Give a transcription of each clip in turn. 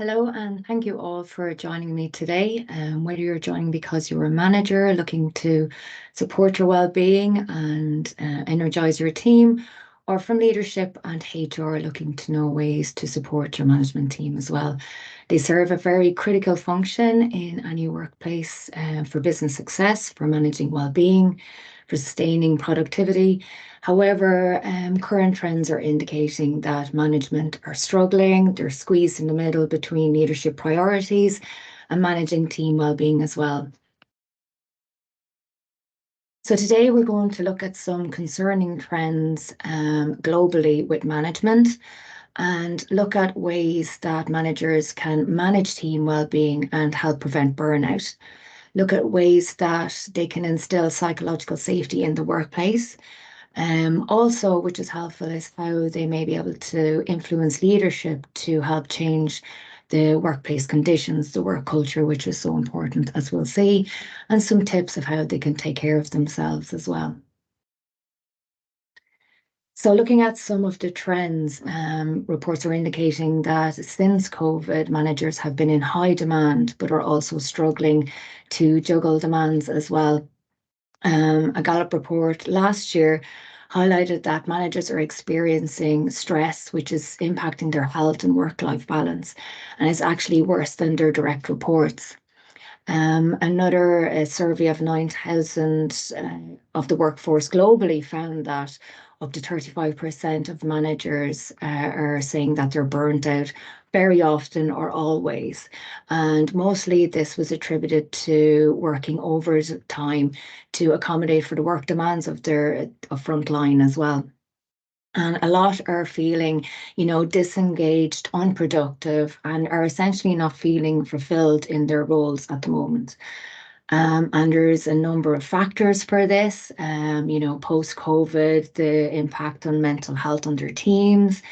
Hello, and thank you all for joining me today. Whether you're joining because you're a manager looking to support your well-being and energize your team, or from leadership and HR looking to know ways to support your management team as well. They serve a very critical function in any workplace for business success, for managing well-being, for sustaining productivity. However, current trends are indicating that management are struggling. They're squeezed in the middle between leadership priorities and managing team well-being as well. So today we're going to look at some concerning trends globally with management and look at ways that managers can manage team well-being and help prevent burnout. Look at ways that they can instill psychological safety in the workplace. Also, which is helpful, is how they may be able to influence leadership to help change the workplace conditions, the work culture, which is so important, as we'll see, and some tips of how they can take care of themselves as well. So looking at some of the trends, reports are indicating that since COVID, managers have been in high demand, but are also struggling to juggle demands as well. A Gallup report last year highlighted that managers are experiencing stress, which is impacting their health and work-life balance, and is actually worse than their direct reports. Another survey of 9,000 of the workforce globally found that up to 35% of managers are saying that they're burnt out very often or always. And mostly this was attributed to working overtime to accommodate for the work demands of their frontline as well. And a lot are feeling, disengaged, unproductive, and are essentially not feeling fulfilled in their roles at the moment. And there's a number of factors for this, post-COVID, the impact on mental health on their teams,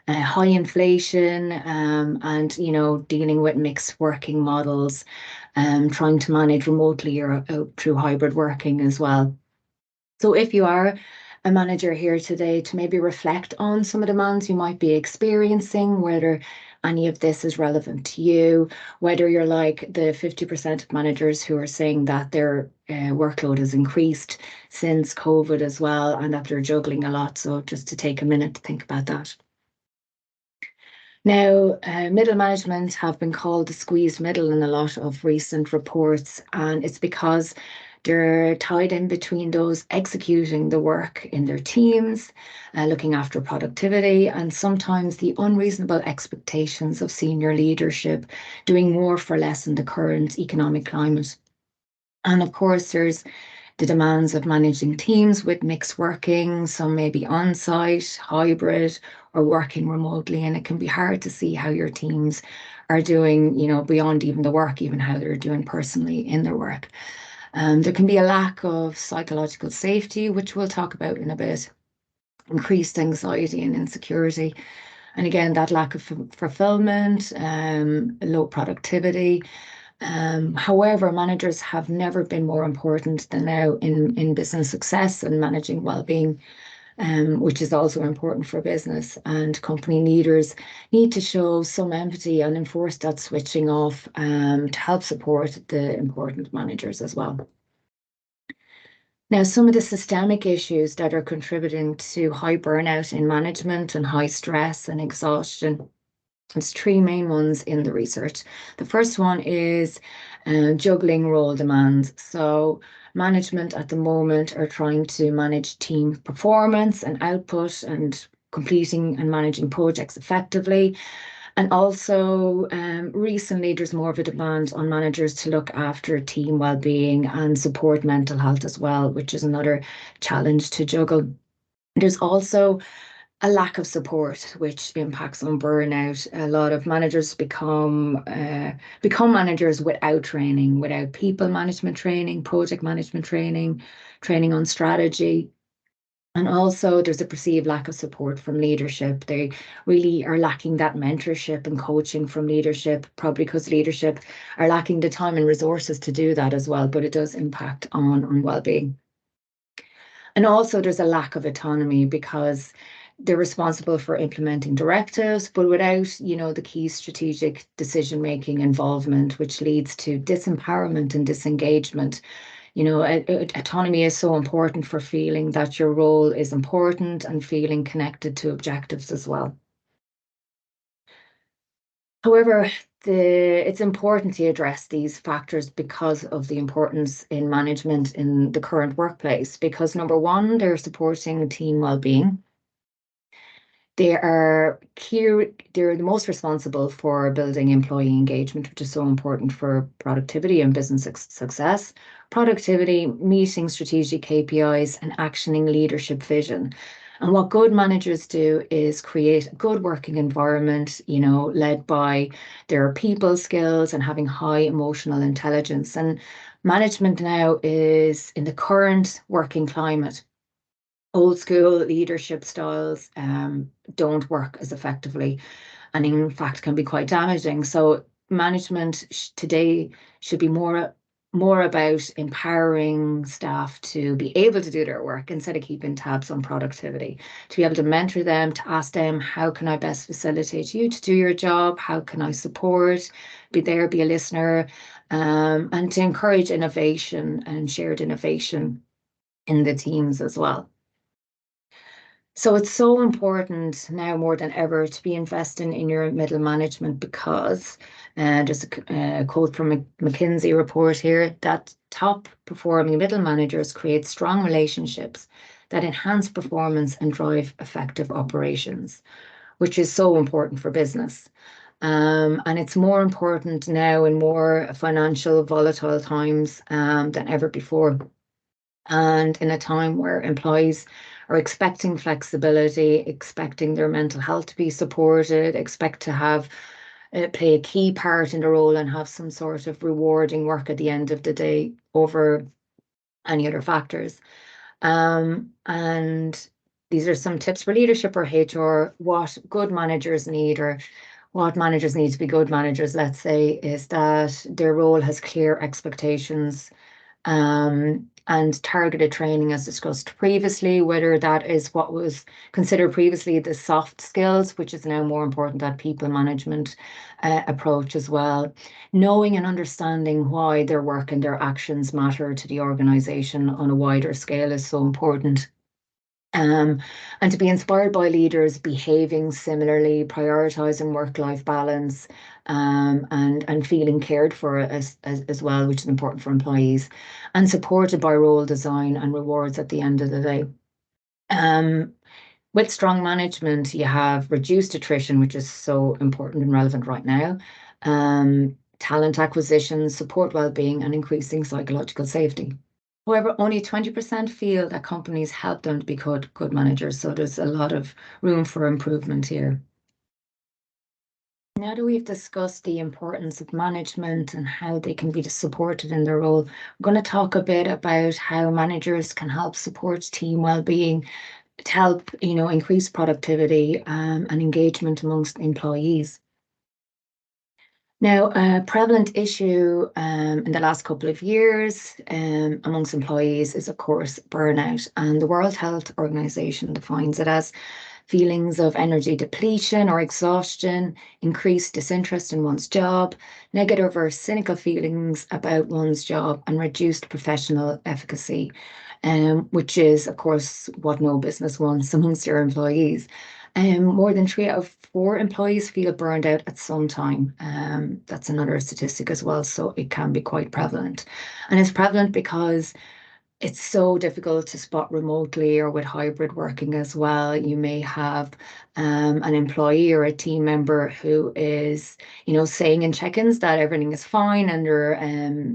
high inflation, and, dealing with mixed working models, trying to manage remotely or through hybrid working as well. So if you are a manager here today, to maybe reflect on some of the demands you might be experiencing, whether any of this is relevant to you, whether you're like the 50% of managers who are saying that their workload has increased since COVID as well, and that they're juggling a lot. So just to take a minute to think about that. Now, middle management have been called the squeezed middle in a lot of recent reports, and it's because they're tied in between those executing the work in their teams, looking after productivity, and sometimes the unreasonable expectations of senior leadership, doing more for less in the current economic climate. And of course, there's the demands of managing teams with mixed working, some may be on-site, hybrid, or working remotely, and it can be hard to see how your teams are doing, beyond even the work, even how they're doing personally in their work. There can be a lack of psychological safety, which we'll talk about in a bit, increased anxiety and insecurity. And again, that lack of fulfillment, low productivity. However, managers have never been more important than now in business success and managing well-being, which is also important for business. And company leaders need to show some empathy and enforce that switching off to help support the important managers as well. Now, some of the systemic issues that are contributing to high burnout in management and high stress and exhaustion, there's three main ones in the research. The first one is juggling role demands. So management at the moment are trying to manage team performance and output and completing and managing projects effectively. And also recently there's more of a demand on managers to look after team well-being and support mental health as well, which is another challenge to juggle. There's also a lack of support, which impacts on burnout. A lot of managers become managers without training, without people management training, project management training, training on strategy. And also there's a perceived lack of support from leadership. They really are lacking that mentorship and coaching from leadership, probably because leadership are lacking the time and resources to do that as well, but it does impact on well-being. And also there's a lack of autonomy because They're responsible for implementing directives, but without, the key strategic decision-making involvement, which leads to disempowerment and disengagement. Autonomy is so important for feeling that your role is important and feeling connected to objectives as well. However, it's important to address these factors because of the importance in management in the current workplace. Because number one, they're supporting team well-being. They are they're the most responsible for building employee engagement, which is so important for productivity and business success. Productivity, meeting strategic KPIs, and actioning leadership vision. And what good managers do is create a good working environment, led by their people skills and having high emotional intelligence. And management now is in the current working climate. Old school leadership styles don't work as effectively, and in fact can be quite damaging. So management today should be more about empowering staff to be able to do their work instead of keeping tabs on productivity, to be able to mentor them, to ask them, how can I best facilitate you to do your job? How can I support? Be there, be a listener, and to encourage innovation and shared innovation in the teams as well. So it's so important now more than ever to be investing in your middle management because there's a quote from a McKinsey report here that top performing middle managers create strong relationships that enhance performance and drive effective operations, which is so important for business. And it's more important now in more financial volatile times than ever before. And in a time where employees are expecting flexibility, expecting their mental health to be supported, expect to have play a key part in the role and have some sort of rewarding work at the end of the day over any other factors. And these are some tips for leadership or HR, what good managers need, or what managers need to be good managers, let's say, is that their role has clear expectations, and targeted training as discussed previously, whether that is what was considered previously the soft skills, which is now more important, that people management approach as well. Knowing and understanding why their work and their actions matter to the organization on a wider scale is so important. And to be inspired by leaders behaving similarly, prioritizing work-life balance, and feeling cared for as well, which is important for employees, and supported by role design and rewards at the end of the day. With strong management, you have reduced attrition, which is so important and relevant right now. Talent acquisition, support well-being, and increasing psychological safety. However, only 20% feel that companies help them to be good managers, so there's a lot of room for improvement here. Now that we've discussed the importance of management and how they can be supported in their role, I'm going to talk a bit about how managers can help support team well-being to help, increase productivity and engagement amongst employees. Now, a prevalent issue in the last couple of years amongst employees is, of course, burnout. And the World Health Organization defines it as feelings of energy depletion or exhaustion, increased disinterest in one's job, negative or cynical feelings about one's job, and reduced professional efficacy, which is, of course, what no business wants amongst their employees. More than 3 out of 4 employees feel burned out at some time. That's another statistic as well, so it can be quite prevalent. And it's prevalent because it's so difficult to spot remotely or with hybrid working as well. You may have an employee or a team member who is, saying in check-ins that everything is fine and they're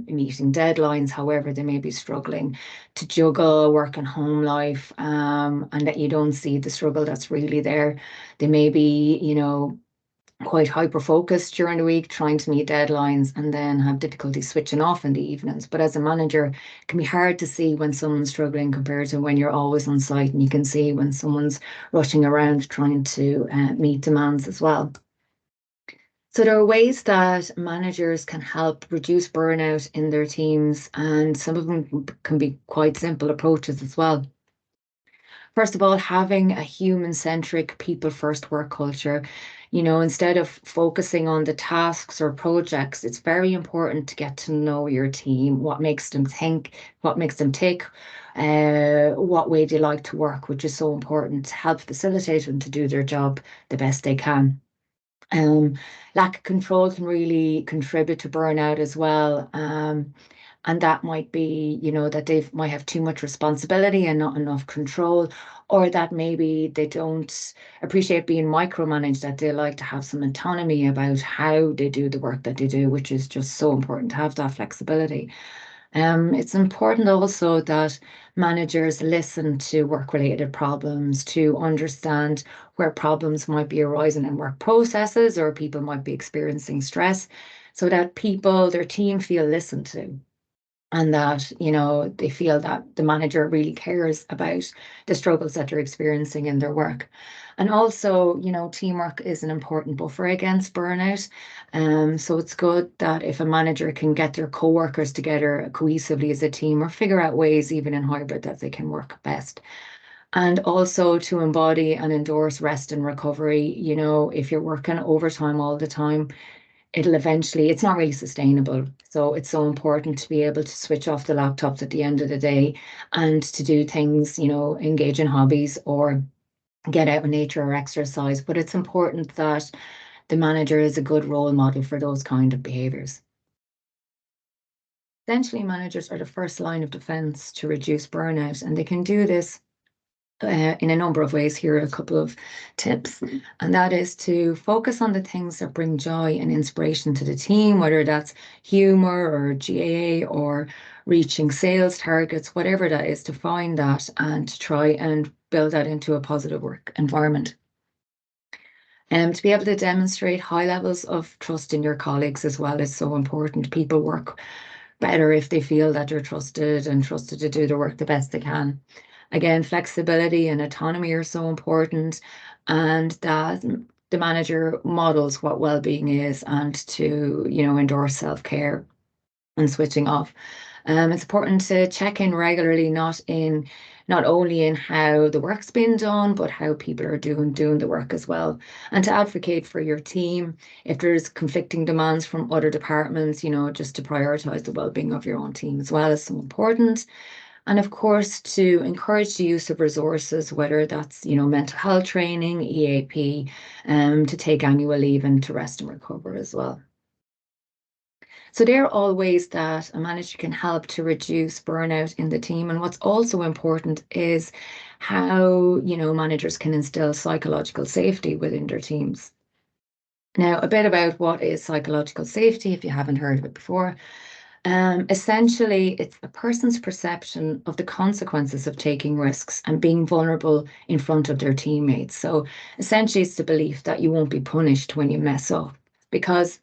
meeting deadlines. However, they may be struggling to juggle work and home life, and that you don't see the struggle that's really there. They may be, quite hyper focused during the week, trying to meet deadlines, and then have difficulty switching off in the evenings. But as a manager, it can be hard to see when someone's struggling compared to when you're always on site, and you can see when someone's rushing around trying to meet demands as well. So there are ways that managers can help reduce burnout in their teams, and some of them can be quite simple approaches as well. First of all, having a human-centric, people-first work culture. Instead of focusing on the tasks or projects, it's very important to get to know your team, what makes them think, what makes them tick, what way they like to work, which is so important to help facilitate them to do their job the best they can. Um, Lack of control can really contribute to burnout as well. And that might be, that they might have too much responsibility and not enough control, or that maybe they don't appreciate being micromanaged, that they like to have some autonomy about how they do the work that they do, which is just so important to have that flexibility. It's important also that managers listen to work-related problems to understand where problems might be arising in work processes or people might be experiencing stress, so that people, their team feel listened to, and that they feel that the manager really cares about the struggles that they're experiencing in their work. And also, teamwork is an important buffer against burnout. So it's good that if a manager can get their co-workers together cohesively as a team, or figure out ways even in hybrid that they can work best. And also to embody and endorse rest and recovery. If you're working overtime all the time, it's not really sustainable. So it's so important to be able to switch off the laptops at the end of the day and to do things, engage in hobbies or get out in nature or exercise. But it's important that the manager is a good role model for those kind of behaviors. Essentially, managers are the first line of defense to reduce burnout, and they can do this in a number of ways. Here are a couple of tips, and that is to focus on the things that bring joy and inspiration to the team, whether that's humor or GAA or reaching sales targets, whatever that is, to find that and to try and build that into a positive work environment. And to be able to demonstrate high levels of trust in your colleagues as well is so important. People work better if they feel that they're trusted and trusted to do their work the best they can. Again, flexibility and autonomy are so important, and that the manager models what well-being is, and to, endorse self-care and switching off. It's important to check in regularly, not only in how the work's been done, but how people are doing the work as well. And to advocate for your team if there's conflicting demands from other departments, just to prioritize the well-being of your own team as well is so important. And of course, to encourage the use of resources, whether that's, mental health training, EAP, to take annual leave and to rest and recover as well. So there are all ways that a manager can help to reduce burnout in the team. And what's also important is how, managers can instill psychological safety within their teams. Now, a bit about what is psychological safety, if you haven't heard of it before. Essentially, it's a person's perception of the consequences of taking risks and being vulnerable in front of their teammates. So essentially, it's the belief that you won't be punished when you mess up. Because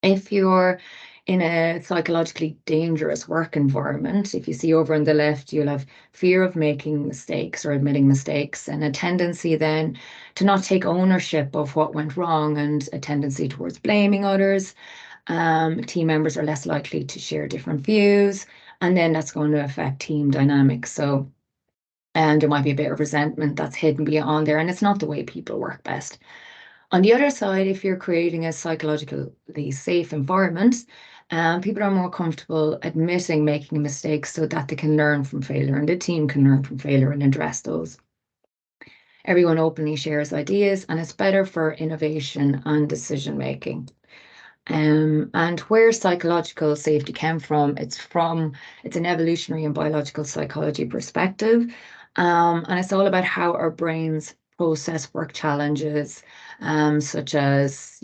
if you're in a psychologically dangerous work environment, if you see over on the left, you'll have fear of making mistakes or admitting mistakes, and a tendency then to not take ownership of what went wrong, and a tendency towards blaming others. Team members are less likely to share different views, and then that's going to affect team dynamics. So, and there might be a bit of resentment that's hidden beyond there, and it's not the way people work best. On the other side, if you're creating a psychologically safe environment, people are more comfortable admitting making mistakes so that they can learn from failure, and the team can learn from failure and address those. Everyone openly shares ideas, and it's better for innovation and decision making. And where psychological safety came from, it's an evolutionary and biological psychology perspective. And it's all about how our brains process work challenges, such as,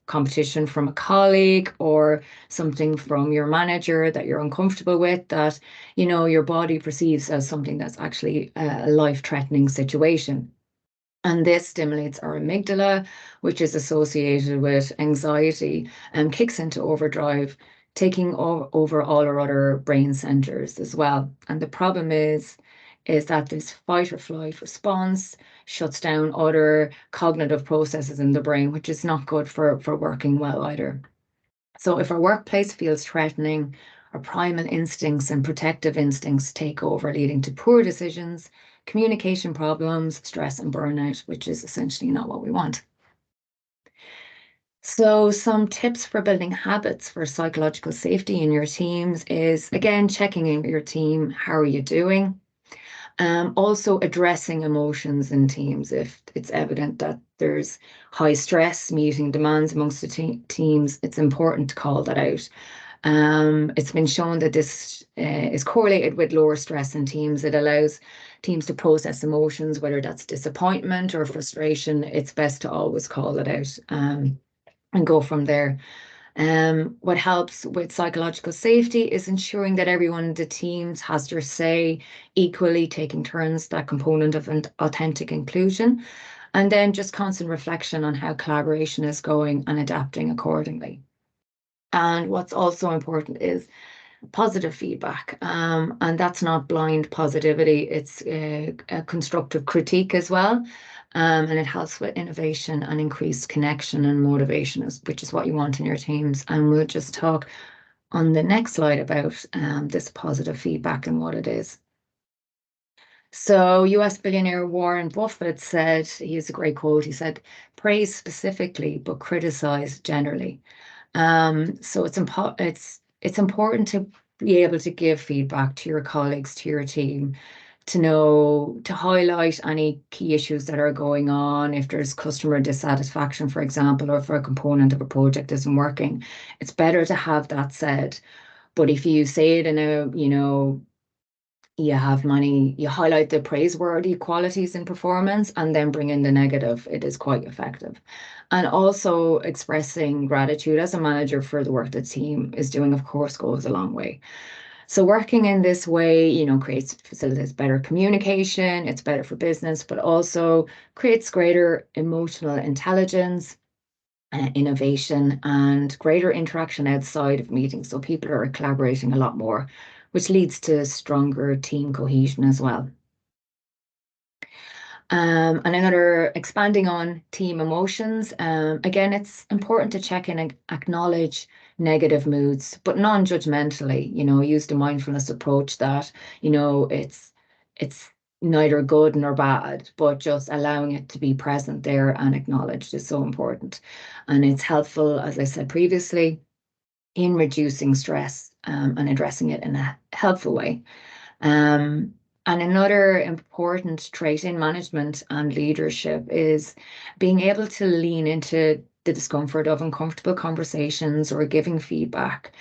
competition from a colleague or something from your manager that you're uncomfortable with, that, your body perceives as something that's actually a life-threatening situation. And this stimulates our amygdala, which is associated with anxiety, and kicks into overdrive, taking over all our other brain centers as well. And the problem is that this fight or flight response shuts down other cognitive processes in the brain, which is not good for working well either. So if our workplace feels threatening, our primal instincts and protective instincts take over, leading to poor decisions, communication problems, stress, and burnout, which is essentially not what we want. So some tips for building habits for psychological safety in your teams is, again, checking in with your team. How are you doing? Also addressing emotions in teams. If it's evident that there's high stress, meeting demands amongst the teams, it's important to call that out. It's been shown that this is correlated with lower stress in teams. It allows teams to process emotions, whether that's disappointment or frustration. It's best to always call it out and go from there. What helps with psychological safety is ensuring that everyone in the teams has their say equally, taking turns, that component of an authentic inclusion, and then just constant reflection on how collaboration is going and adapting accordingly. And what's also important is positive feedback. And that's not blind positivity, it's a constructive critique as well. And it helps with innovation and increased connection and motivation, which is what you want in your teams. And we'll just talk on the next slide about this positive feedback and what it is. So US billionaire Warren Buffett said, he has a great quote, he said, praise specifically, but criticize generally. So it's important to be able to give feedback to your colleagues, to your team, to highlight any key issues that are going on. If there's customer dissatisfaction, for example, or if a component of a project isn't working, it's better to have that said. But if you say it in a, you highlight the praiseworthy qualities in performance and then bring in the negative, it is quite effective. And also expressing gratitude as a manager for the work the team is doing, of course, goes a long way. So working in this way, facilitates better communication, it's better for business, but also creates greater emotional intelligence, innovation, and greater interaction outside of meetings. So people are collaborating a lot more, which leads to stronger team cohesion as well. And another, expanding on team emotions. Again, it's important to check in and acknowledge negative moods, but non-judgmentally, use the mindfulness approach that, it's neither good nor bad, but just allowing it to be present there and acknowledged is so important. And it's helpful, as I said previously, in reducing stress and addressing it in a helpful way. And another important trait in management and leadership is being able to lean into the discomfort of uncomfortable conversations or giving feedback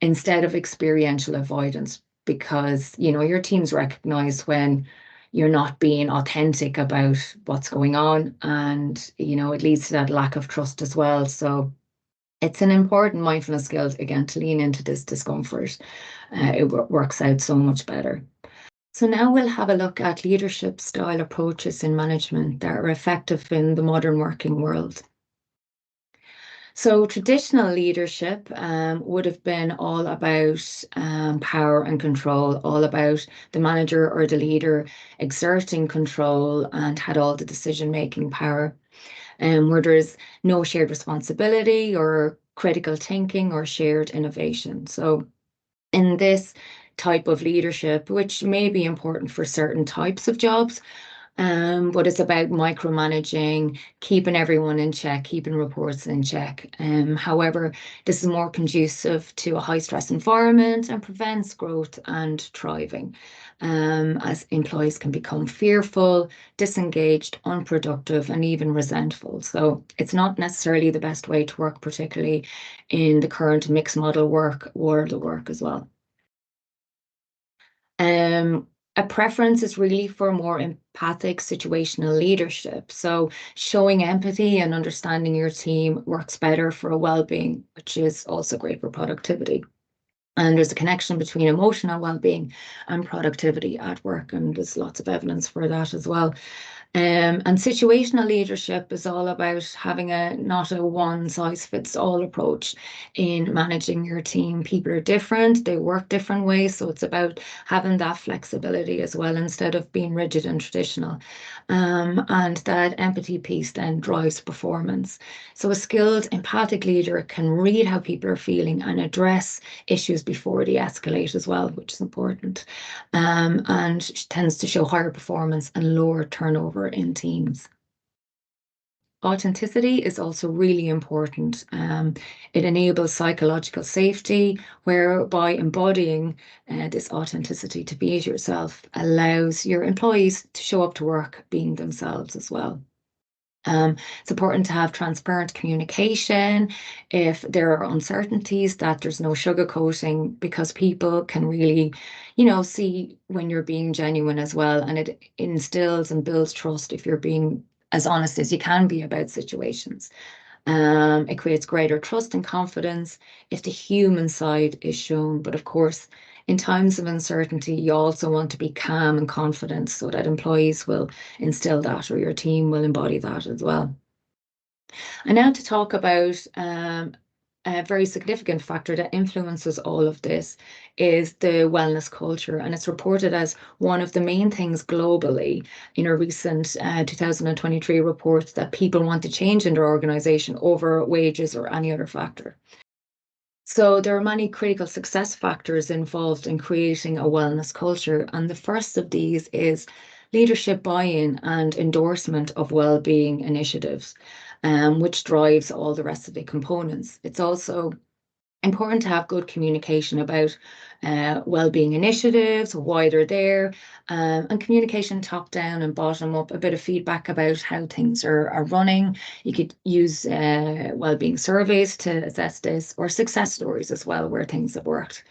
instead of experiential avoidance, because, your teams recognize when you're not being authentic about what's going on, and, it leads to that lack of trust as well. So it's an important mindfulness skill, again, to lean into this discomfort. It works out so much better. So now we'll have a look at leadership style approaches in management that are effective in the modern working world. So traditional leadership would have been all about power and control, all about the manager or the leader exerting control and had all the decision-making power, where there's no shared responsibility or critical thinking or shared innovation. So in this type of leadership, which may be important for certain types of jobs, but it's about micromanaging, keeping everyone in check, keeping reports in check. However, this is more conducive to a high stress environment and prevents growth and thriving, as employees can become fearful, disengaged, unproductive, and even resentful. So it's not necessarily the best way to work, particularly in the current mixed model world of work as well. A preference is really for more empathic situational leadership. So showing empathy and understanding your team works better for a well-being, which is also great for productivity. And there's a connection between emotional well-being and productivity at work, and there's lots of evidence for that as well. And situational leadership is all about having not a one size fits all approach in managing your team. People are different, they work different ways, so it's about having that flexibility as well instead of being rigid and traditional. And that empathy piece then drives performance. So a skilled, empathic leader can read how people are feeling and address issues before they escalate as well, which is important, and tends to show higher performance and lower turnover in teams. Authenticity is also really important. It enables psychological safety, whereby embodying this authenticity to be yourself allows your employees to show up to work being themselves as well. It's important to have transparent communication. If there are uncertainties, that there's no sugarcoating because people can really, see when you're being genuine as well. And it instills and builds trust if you're being as honest as you can be about situations. It creates greater trust and confidence if the human side is shown. But of course, in times of uncertainty, you also want to be calm and confident so that employees will instill that or your team will embody that as well. And now to talk about a very significant factor that influences all of this is the wellness culture. And it's reported as one of the main things globally in a recent 2023 report that people want to change in their organization over wages or any other factor. So there are many critical success factors involved in creating a wellness culture. And the first of these is leadership buy-in and endorsement of well-being initiatives, which drives all the rest of the components. It's also important to have good communication about well-being initiatives, why they're there, and communication top down and bottom up, a bit of feedback about how things are running. You could use well-being surveys to assess this, or success stories as well, where things have worked.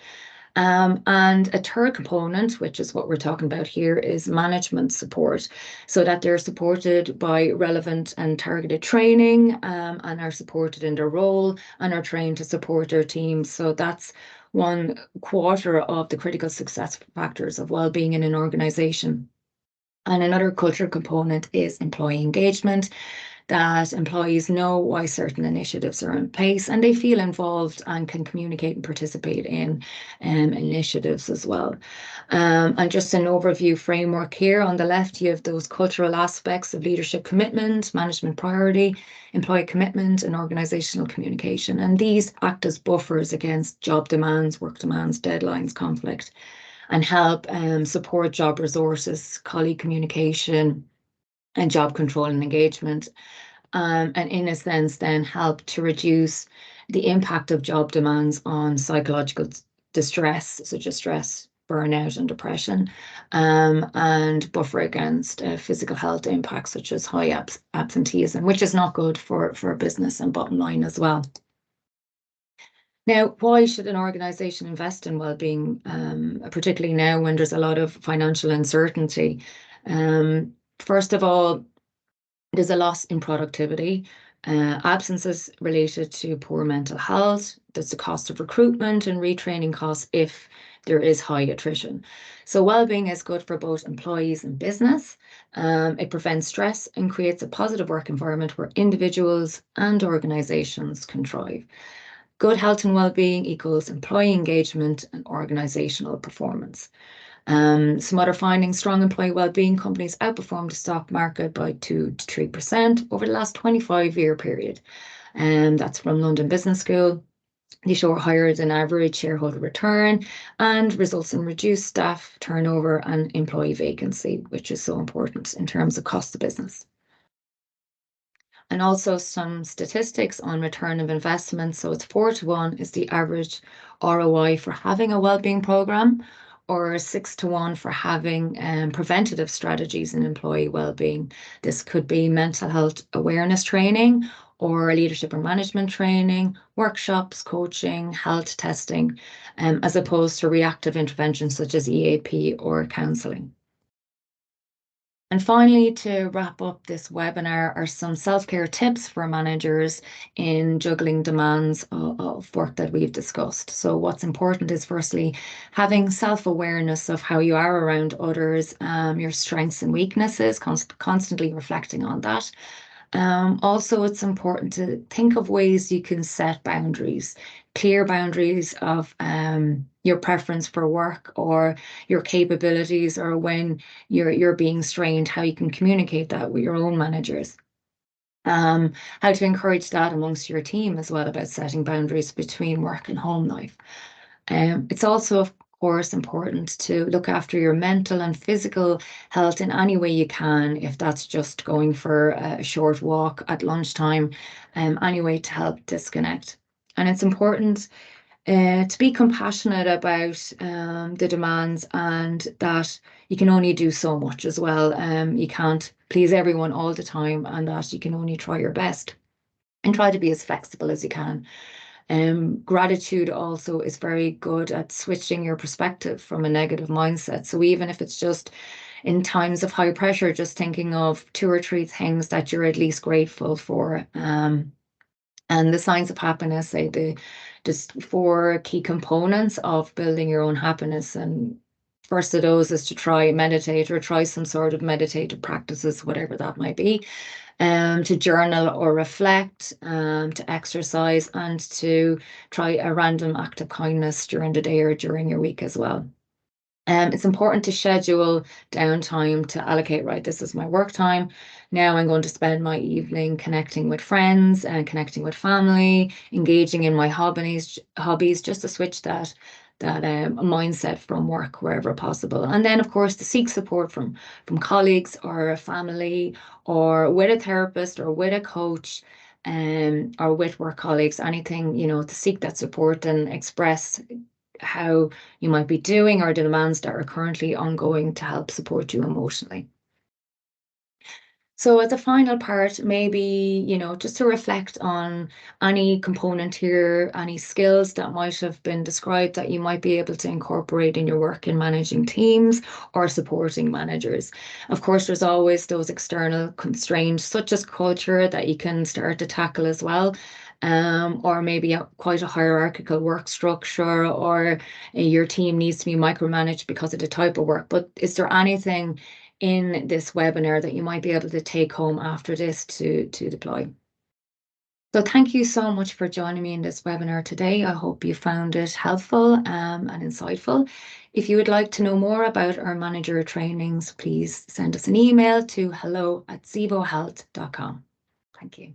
And a third component, which is what we're talking about here, is management support, so that they're supported by relevant and targeted training, and are supported in their role and are trained to support their teams. So that's 1/4 of the critical success factors of well-being in an organization. And another culture component is employee engagement, that employees know why certain initiatives are in place and they feel involved and can communicate and participate in initiatives as well. And just an overview framework here on the left, you have those cultural aspects of leadership commitment, management priority, employee commitment, and organizational communication. And these act as buffers against job demands, work demands, deadlines, conflict, and help support job resources, colleague communication, and job control and engagement, and in a sense then help to reduce the impact of job demands on psychological distress, such as stress, burnout, and depression, and buffer against physical health impacts such as high absenteeism, which is not good for business and bottom line as well. Now, why should an organization invest in well-being, particularly now when there's a lot of financial uncertainty? First of all, there's a loss in productivity, absences related to poor mental health. There's the cost of recruitment and retraining costs if there is high attrition. So well-being is good for both employees and business. It prevents stress and creates a positive work environment where individuals and organizations can thrive. Good health and well-being equals employee engagement and organizational performance. Some other findings: strong employee well-being companies outperformed the stock market by 2 to 3% over the last 25-year period. And that's from London Business School. They show higher than average shareholder return and results in reduced staff turnover and employee vacancy, which is so important in terms of cost of business. And also some statistics on return of investment. So it's 4-to-1 is the average ROI for having a wellbeing program, or 6-to-1 for having preventative strategies in employee wellbeing. This could be mental health awareness training or leadership and management training, workshops, coaching, health testing, as opposed to reactive interventions such as EAP or counselling. And finally, to wrap up this webinar, are some self-care tips for managers in juggling demands of work that we've discussed. So what's important is firstly, having self-awareness of how you are around others, your strengths and weaknesses, constantly reflecting on that. Also, it's important to think of ways you can set boundaries, clear boundaries of your preference for work or your capabilities, or when you're being strained, how you can communicate that with your own managers. How to encourage that amongst your team as well, about setting boundaries between work and home life. It's also, of course, important to look after your mental and physical health in any way you can, if that's just going for a short walk at lunchtime, any way to help disconnect. And it's important to be compassionate about the demands, and that you can only do so much as well. You can't please everyone all the time, and that you can only try your best and try to be as flexible as you can. Gratitude also is very good at switching your perspective from a negative mindset. So even if it's just in times of high pressure, just thinking of 2 or 3 things that you're at least grateful for. And the signs of happiness, say the just 4 key components of building your own happiness. And first of those is to try meditate, or try some sort of meditative practices, whatever that might be, to journal or reflect, to exercise, and to try a random act of kindness during the day or during your week as well. It's important to schedule downtime, to allocate, right, this is my work time. Now I'm going to spend my evening connecting with friends and connecting with family, engaging in my hobbies, just to switch that mindset from work wherever possible. And then, of course, to seek support from colleagues or a family, or with a therapist, or with a coach, or with work colleagues, anything, to seek that support and express how you might be doing, or the demands that are currently ongoing, to help support you emotionally. So as a final part, maybe, just to reflect on any component here, any skills that might have been described that you might be able to incorporate in your work in managing teams or supporting managers. Of course, there's always those external constraints, such as culture, that you can start to tackle as well. Or maybe quite a hierarchical work structure, or your team needs to be micromanaged because of the type of work. But is there anything in this webinar that you might be able to take home after this to deploy? So thank you so much for joining me in this webinar today. I hope you found it helpful and insightful. If you would like to know more about our manager trainings, please send us an email to hello@zevohealth.com. Thank you.